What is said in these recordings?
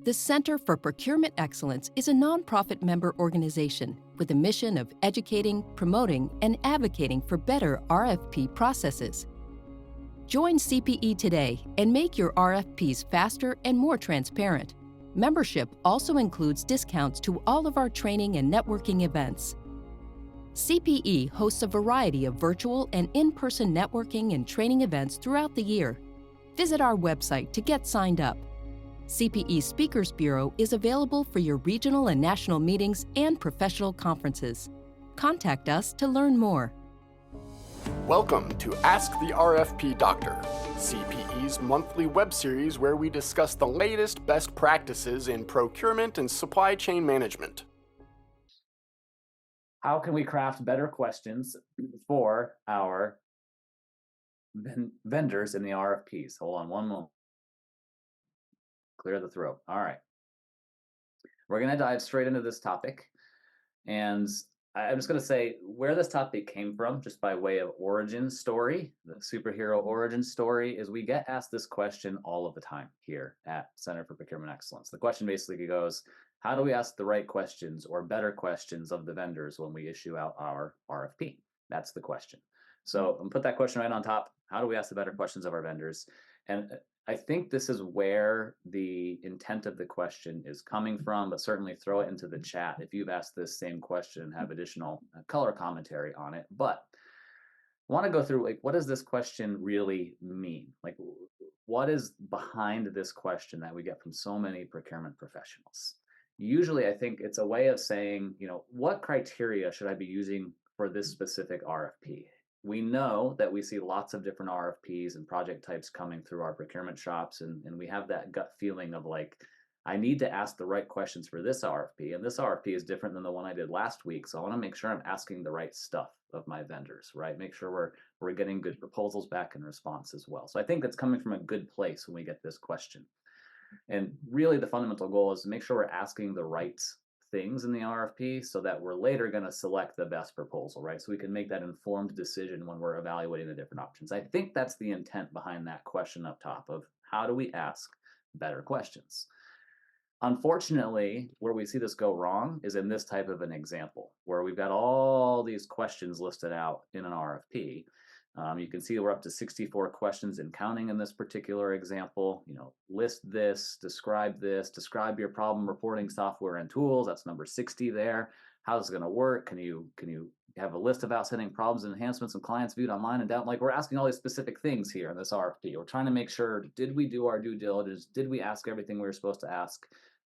The Center for Procurement Excellence is a nonprofit member organization with a mission of educating, promoting, and advocating for better RFP processes. Join CPE today and make your RFPs faster and more transparent. Membership also includes discounts to all of our training and networking events. CPE hosts a variety of virtual and in-person networking and training events throughout the year. Visit our website to get signed up. CPE Speakers Bureau is available for your regional and national meetings and professional conferences. Contact us to learn more. Welcome to Ask the RFP Doctor, CPE's monthly web series where we discuss the latest best practices in procurement and supply chain management. How can we craft better questions for our vendors in the RFPs? Hold on one moment. Clear the throat. All right. We're going to dive straight into this topic. And I'm just going to say where this topic came from, just by way of origin story, the superhero origin story, is we get asked this question all of the time here at Center for Procurement Excellence. The question basically goes, how do we ask the right questions or better questions of the vendors when we issue out our RFP? That's the question. So I'm going to put that question right on top. How do we ask the better questions of our vendors? And I think this is where the intent of the question is coming from, but certainly throw it into the chat if you've asked this same question and have additional color commentary on it. But I want to go through, what does this question really mean? What is behind this question that we get from so many procurement professionals? Usually, I think it's a way of saying, what criteria should I be using for this specific RFP? We know that we see lots of different RFPs and project types coming through our procurement shops, and we have that gut feeling of I need to ask the right questions for this RFP, and this RFP is different than the one I did last week, so I want to make sure I'm asking the right stuff of my vendors, right? Make sure we're getting good proposals back in response as well. So I think that's coming from a good place when we get this question. And really the fundamental goal is to make sure we're asking the right things in the RFP so that we're later going to select the best proposal, right? So we can make that informed decision when we're evaluating the different options. I think that's the intent behind that question up top of how do we ask better questions? Unfortunately, where we see this go wrong is in this type of an example where we've got all these questions listed out in an RFP. You can see we're up to 64 questions and counting in this particular example. List this, describe your problem reporting software and tools. That's number 60 there. How's it going to work? Can you have a list of outstanding problems and enhancements and clients viewed online and down? We're asking all these specific things here in this RFP. We're trying to make sure, did we do our due diligence? Did we ask everything we were supposed to ask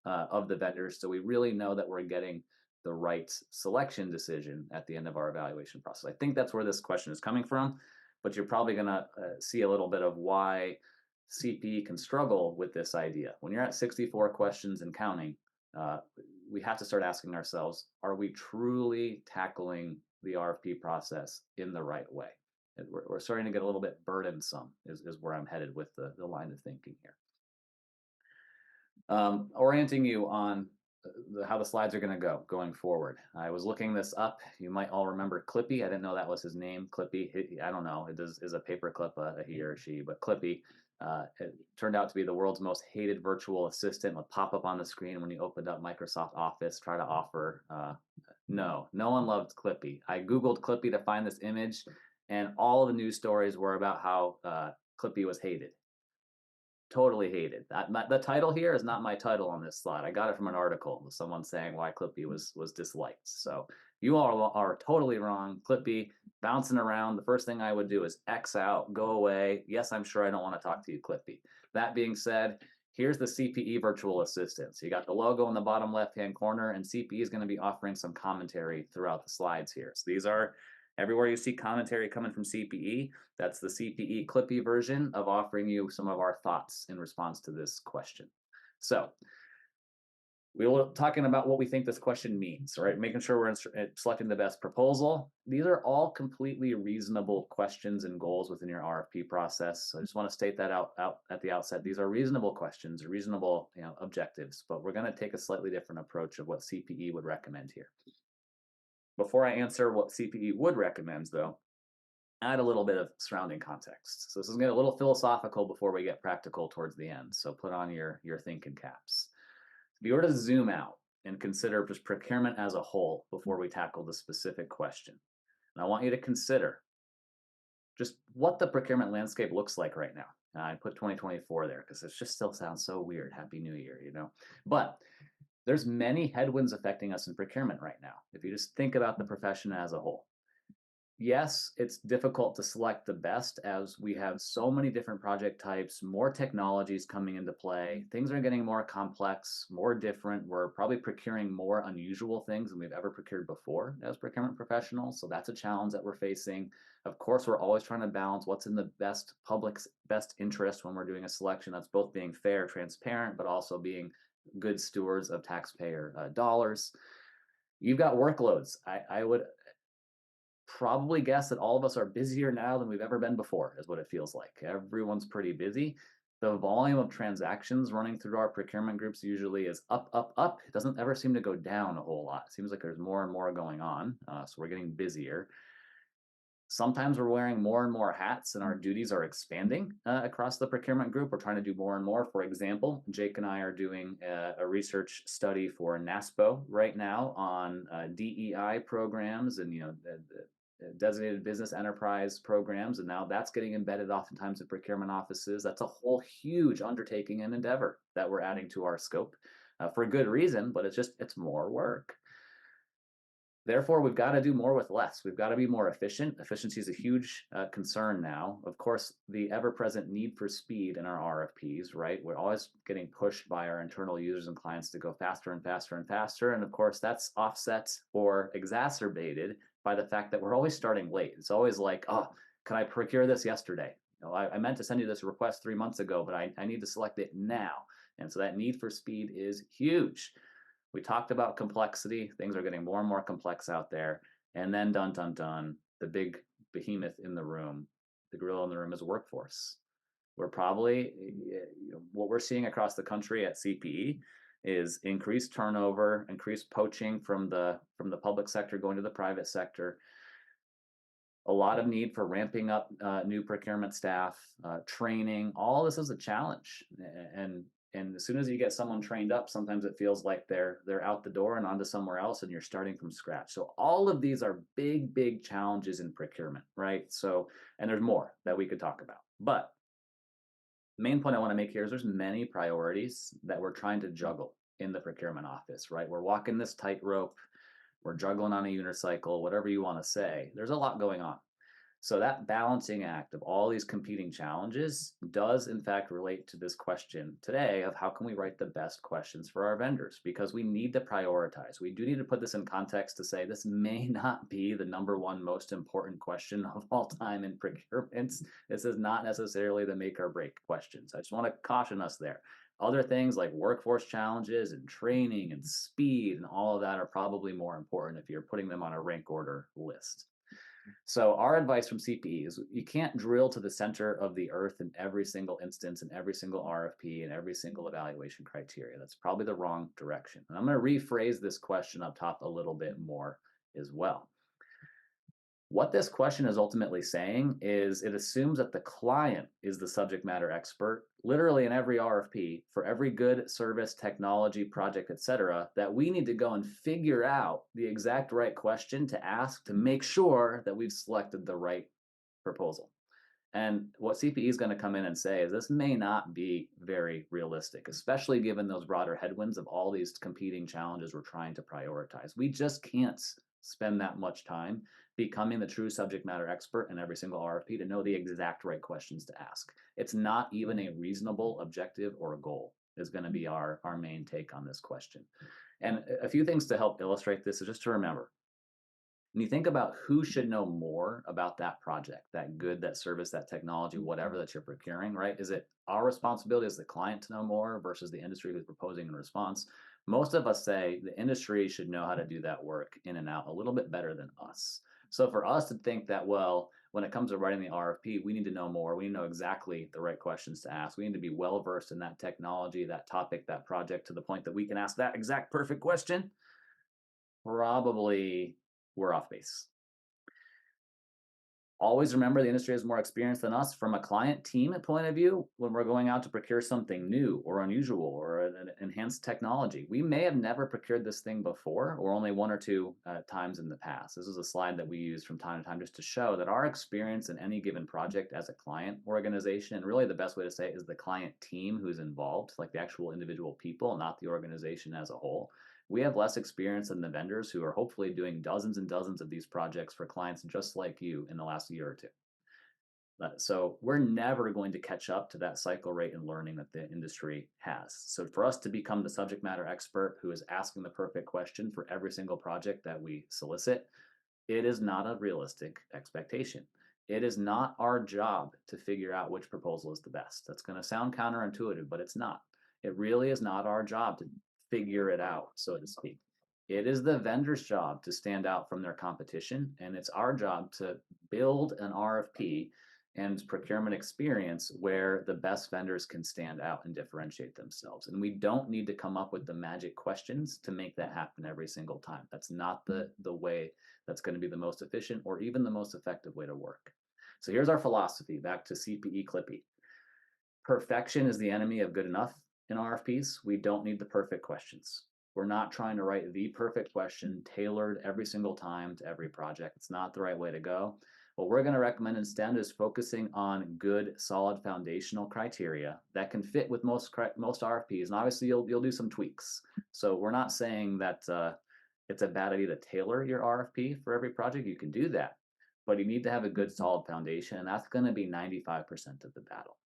of the vendors? So we really know that we're getting the right selection decision at the end of our evaluation process. I think that's where this question is coming from, but you're probably going to see a little bit of why CPE can struggle with this idea. When you're at 64 questions and counting, we have to start asking ourselves, are we truly tackling the RFP process in the right way? We're starting to get a little bit burdensome is where I'm headed with the line of thinking here. Orienting you on how the slides are going to go going forward. I was looking this up. You might all remember Clippy. I didn't know that was his name. Clippy. I don't know. It is a paperclip, a he or she, but Clippy it turned out to be the world's most hated virtual assistant. Would pop up on the screen when you opened up Microsoft Office, try to offer. No one loved Clippy. I Googled Clippy to find this image, and all the news stories were about how Clippy was hated. Totally hated. The title here is not my title on this slide. I got it from an article with someone saying why Clippy was disliked. So you all are totally wrong. Clippy bouncing around. The first thing I would do is X out, go away. Yes, I'm sure I don't want to talk to you, Clippy. That being said, here's the CPE virtual assistant. So you got the logo in the bottom left-hand corner, and CPE is going to be offering some commentary throughout the slides here. So these are everywhere you see commentary coming from CPE, that's the CPE Clippy version of offering you some of our thoughts in response to this question. So we were talking about what we think this question means, right? Making sure we're selecting the best proposal. These are all completely reasonable questions and goals within your RFP process. So I just want to state that out at the outset. These are reasonable questions, reasonable objectives, but we're going to take a slightly different approach of what CPE would recommend here. Before I answer what CPE would recommend, though, add a little bit of surrounding context. So this is going to get a little philosophical before we get practical towards the end. So put on your thinking caps. If you were to zoom out and consider just procurement as a whole before we tackle the specific question, and I want you to consider just what the procurement landscape looks like right now. I put 2024 there because it just still sounds so weird. Happy New Year, you know? But there's many headwinds affecting us in procurement right now. If you just think about the profession as a whole, yes, it's difficult to select the best as we have so many different project types, more technologies coming into play. Things are getting more complex, more different. We're probably procuring more unusual things than we've ever procured before as procurement professionals. So that's a challenge that we're facing. Of course, we're always trying to balance what's in the public's best interest when we're doing a selection that's both being fair, transparent, but also being good stewards of taxpayer dollars. You've got workloads. I would probably guess that all of us are busier now than we've ever been before, is what it feels like. Everyone's pretty busy. The volume of transactions running through our procurement groups usually is up, up, up. It doesn't ever seem to go down a whole lot. It seems like there's more and more going on. So we're getting busier. Sometimes we're wearing more and more hats and our duties are expanding across the procurement group. We're trying to do more and more. For example, Jake and I are doing a research study for NASPO right now on DEI programs and the designated business enterprise programs, and now that's getting embedded oftentimes in procurement offices. That's a whole huge undertaking and endeavor that we're adding to our scope for good reason, but it's more work. Therefore, we've got to do more with less. We've got to be more efficient. Efficiency is a huge concern now. Of course, the ever-present need for speed in our RFPs, right? We're always getting pushed by our internal users and clients to go faster and faster and faster. And of course, that's offset or exacerbated by the fact that we're always starting late. It's always like, oh, can I procure this yesterday? I meant to send you this request 3 months ago, but I need to select it now. And so that need for speed is huge. We talked about complexity. Things are getting more and more complex out there. And then dun, dun, dun, the big behemoth in the room, the gorilla in the room is workforce. We're probably, what we're seeing across the country at CPE is increased turnover, increased poaching from the public sector going to the private sector, a lot of need for ramping up new procurement staff, training. All this is a challenge. And as soon as you get someone trained up, sometimes it feels like they're out the door and onto somewhere else, and you're starting from scratch. So all of these are big, big challenges in procurement, right? So, and there's more that we could talk about. But the main point I want to make here is there's many priorities that we're trying to juggle in the procurement office, right? We're walking this tightrope, we're juggling on a unicycle, whatever you want to say. There's a lot going on. So that balancing act of all these competing challenges does in fact relate to this question today of how can we write the best questions for our vendors? Because we need to prioritize. We do need to put this in context to say this may not be the number one most important question of all time in procurement. This is not necessarily the make or break questions. I just want to caution us there. Other things like workforce challenges and training and speed and all of that are probably more important if you're putting them on a rank order list. So our advice from CPE is you can't drill to the center of the earth in every single instance, in every single RFP, and every single evaluation criteria. That's probably the wrong direction. And I'm going to rephrase this question up top a little bit more as well. What this question is ultimately saying is it assumes that the client is the subject matter expert, literally in every RFP, for every good service, technology, project, etc., that we need to go and figure out the exact right question to ask to make sure that we've selected the right proposal. And what CPE is going to come in and say is this may not be very realistic, especially given those broader headwinds of all these competing challenges we're trying to prioritize. We just can't spend that much time becoming the true subject matter expert in every single RFP to know the exact right questions to ask. It's not even a reasonable objective or a goal is going to be our main take on this question. And a few things to help illustrate this is just to remember, when you think about who should know more about that project, that good, that service, that technology, whatever that you're procuring, right? Is it our responsibility as the client to know more versus the industry who's proposing in response? Most of us say the industry should know how to do that work in and out a little bit better than us. So for us to think that, well, when it comes to writing the RFP, we need to know more. We need to know exactly the right questions to ask. We need to be well versed in that technology, that topic, that project to the point that we can ask that exact perfect question. Probably we're off base. Always remember the industry has more experience than us. From a client team point of view, when we're going out to procure something new or unusual or an enhanced technology, we may have never procured this thing before or only one or two times in the past. This is a slide that we use from time to time just to show that our experience in any given project as a client organization, and really the best way to say it is the client team who's involved, like the actual individual people, not the organization as a whole. We have less experience than the vendors who are hopefully doing dozens and dozens of these projects for clients just like you in the last year or two. So we're never going to catch up to that cycle rate and learning that the industry has. So for us to become the subject matter expert who is asking the perfect question for every single project that we solicit, it is not a realistic expectation. It is not our job to figure out which proposal is the best. That's going to sound counterintuitive, but it's not. It really is not our job to figure it out, so to speak. It is the vendor's job to stand out from their competition, and it's our job to build an RFP and procurement experience where the best vendors can stand out and differentiate themselves. And we don't need to come up with the magic questions to make that happen every single time. That's not the way that's going to be the most efficient or even the most effective way to work. So here's our philosophy, back to CPE Clippy. Perfection is the enemy of good enough in RFPs. We don't need the perfect questions. We're not trying to write the perfect question tailored every single time to every project. It's not the right way to go. What we're going to recommend instead is focusing on good, solid foundational criteria that can fit with most RFPs. And obviously, you'll do some tweaks. So we're not saying that it's a bad idea to tailor your RFP for every project. You can do that, but you need to have a good, solid foundation, and that's going to be 95% of the battle.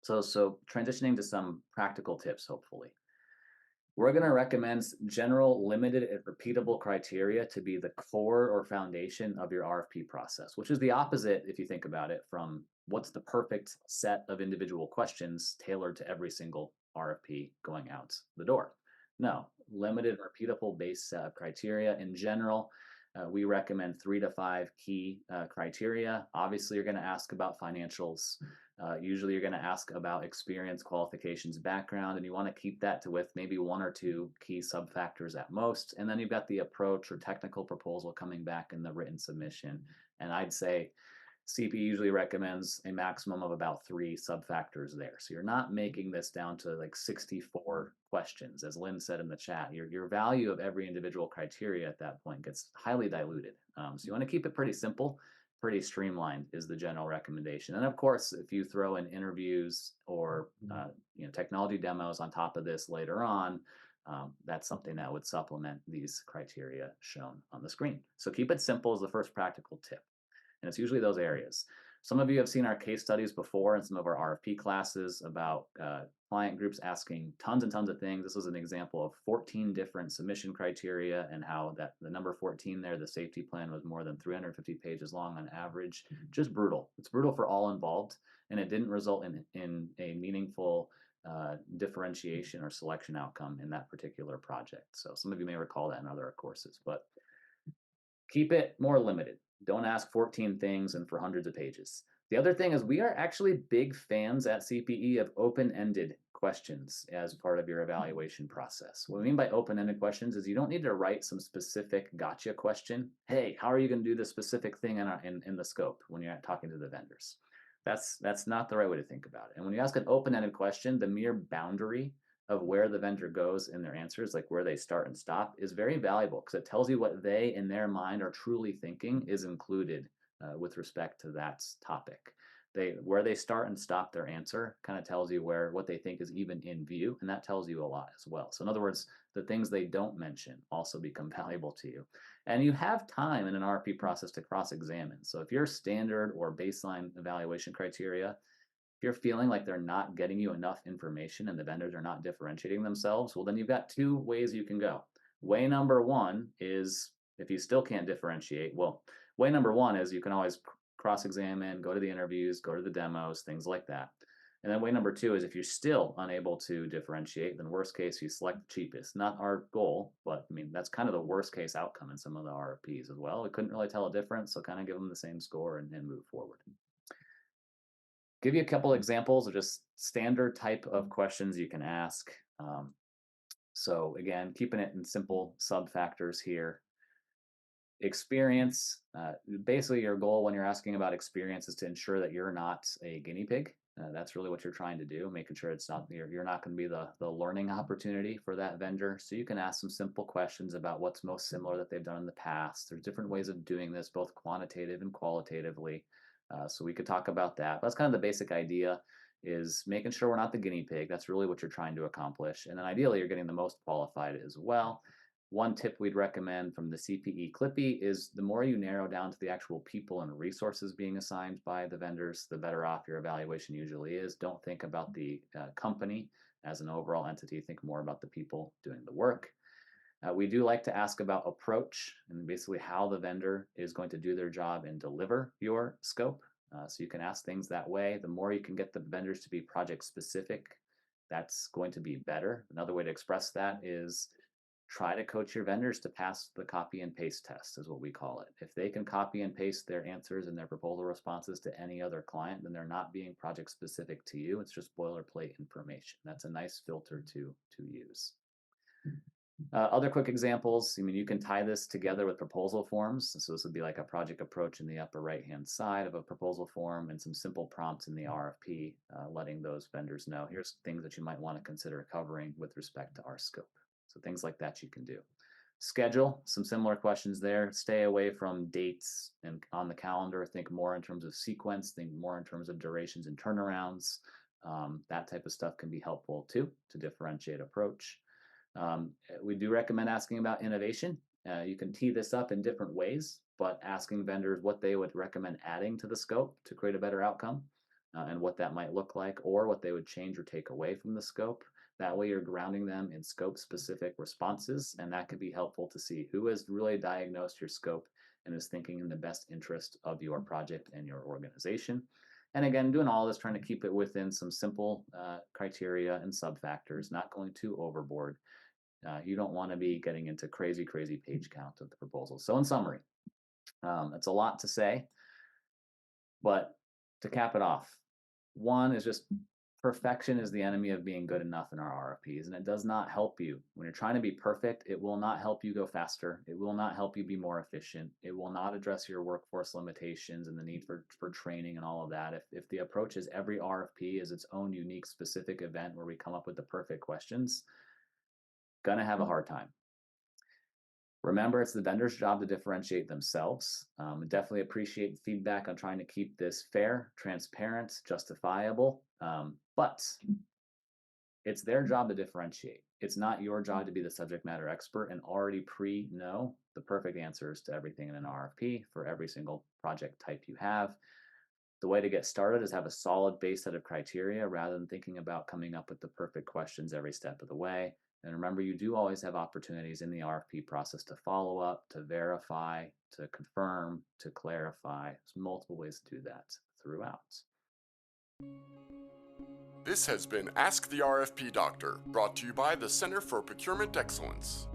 So transitioning to some practical tips, hopefully. We're going to recommend general, limited, and repeatable criteria to be the core or foundation of your RFP process, which is the opposite, if you think about it, from what's the perfect set of individual questions tailored to every single RFP going out the door. No, limited, repeatable base set of criteria. In general, we recommend 3 to 5 key criteria. Obviously, you're going to ask about financials. Usually you're going to ask about experience, qualifications, background, and you want to keep that to with maybe 1 or 2 key sub-factors at most. And then you've got the approach or technical proposal coming back in the written submission. And I'd say CP usually recommends a maximum of about 3 sub-factors there. So you're not making this down to like 64 questions. As Lynn said in the chat, your value of every individual criteria at that point gets highly diluted. So you want to keep it pretty simple. Pretty streamlined is the general recommendation. And of course, if you throw in interviews or technology demos on top of this later on, that's something that would supplement these criteria shown on the screen. So keep it simple as the first practical tip. And it's usually those areas. Some of you have seen our case studies before in some of our RFP classes about client groups asking tons and tons of things. This was an example of 14 different submission criteria and how that the number 14 there, the safety plan, was more than 350 pages long on average. Just brutal. It's brutal for all involved, and it didn't result in a meaningful differentiation or selection outcome in that particular project. So some of you may recall that in other courses, but keep it more limited. Don't ask 14 things and for hundreds of pages. The other thing is we are actually big fans at CPE of open-ended questions as part of your evaluation process. What we mean by open-ended questions is you don't need to write some specific gotcha question. Hey, how are you going to do this specific thing in the scope when you're talking to the vendors? That's not the right way to think about it. And when you ask an open-ended question, the mere boundary of where the vendor goes in their answers, like where they start and stop, is very valuable because it tells you what they in their mind are truly thinking is included with respect to that topic. Where they start and stop their answer kind of tells you what they think is even in view, and that tells you a lot as well. So in other words, the things they don't mention also become valuable to you. And you have time in an RFP process to cross-examine. So if your standard or baseline evaluation criteria, if you're feeling like they're not getting you enough information and the vendors are not differentiating themselves, well, then you've got 2 ways you can go. Way number 1 is, if you still can't differentiate, well, way number 1 is you can always cross-examine, go to the interviews, go to the demos, things like that. And then way number 2 is if you're still unable to differentiate, then worst case, you select the cheapest. Not our goal, but I mean, that's kind of the worst case outcome in some of the RFPs as well. We couldn't really tell a difference, so kind of give them the same score and move forward. Give you a couple examples of just standard type of questions you can ask. So again, keeping it in simple sub-factors here. Experience, basically your goal when you're asking about experience is to ensure that you're not a guinea pig. That's really what you're trying to do, making sure it's not you're not going to be the learning opportunity for that vendor. So you can ask some simple questions about what's most similar that they've done in the past. There's different ways of doing this, both quantitative and qualitatively. So we could talk about that. But that's kind of the basic idea, is making sure we're not the guinea pig. That's really what you're trying to accomplish. And then ideally, you're getting the most qualified as well. One tip we'd recommend from the CPE Clippy is the more you narrow down to the actual people and resources being assigned by the vendors, the better off your evaluation usually is. Don't think about the company as an overall entity. Think more about the people doing the work. We do like to ask about approach and basically how the vendor is going to do their job and deliver your scope. So you can ask things that way. The more you can get the vendors to be project specific, that's going to be better. Another way to express that is try to coach your vendors to pass the copy and paste test, is what we call it. If they can copy and paste their answers and their proposal responses to any other client, then they're not being project specific to you. It's just boilerplate information. That's a nice filter to use. Other quick examples, I mean, you can tie this together with proposal forms. So this would be like a project approach in the upper right-hand side of a proposal form and some simple prompts in the RFP, letting those vendors know, here's things that you might want to consider covering with respect to our scope. So things like that you can do. Schedule, some similar questions there. Stay away from dates and on the calendar. Think more in terms of sequence. Think more in terms of durations and turnarounds. That type of stuff can be helpful too to differentiate approach. We do recommend asking about innovation. You can tee this up in different ways, but asking vendors what they would recommend adding to the scope to create a better outcome and what that might look like, or what they would change or take away from the scope. That way you're grounding them in scope-specific responses, and that can be helpful to see who has really diagnosed your scope and is thinking in the best interest of your project and your organization. And again, doing all this, trying to keep it within some simple criteria and sub-factors, not going too overboard. You don't want to be getting into crazy page count of the proposal. So in summary, it's a lot to say, but to cap it off, one is just perfection is the enemy of being good enough in our RFPs, and it does not help you. When you're trying to be perfect, it will not help you go faster. It will not help you be more efficient. It will not address your workforce limitations and the need for training and all of that. If the approach is every RFP is its own unique specific event where we come up with the perfect questions, gonna have a hard time. Remember, it's the vendor's job to differentiate themselves. Definitely appreciate feedback on trying to keep this fair, transparent, justifiable, but it's their job to differentiate. It's not your job to be the subject matter expert and already pre-know the perfect answers to everything in an RFP for every single project type you have. The way to get started is have a solid base set of criteria rather than thinking about coming up with the perfect questions every step of the way. And remember, you do always have opportunities in the RFP process to follow up, to verify, to confirm, to clarify. There's multiple ways to do that throughout. This has been Ask the RFP Doctor, brought to you by the Center for Procurement Excellence.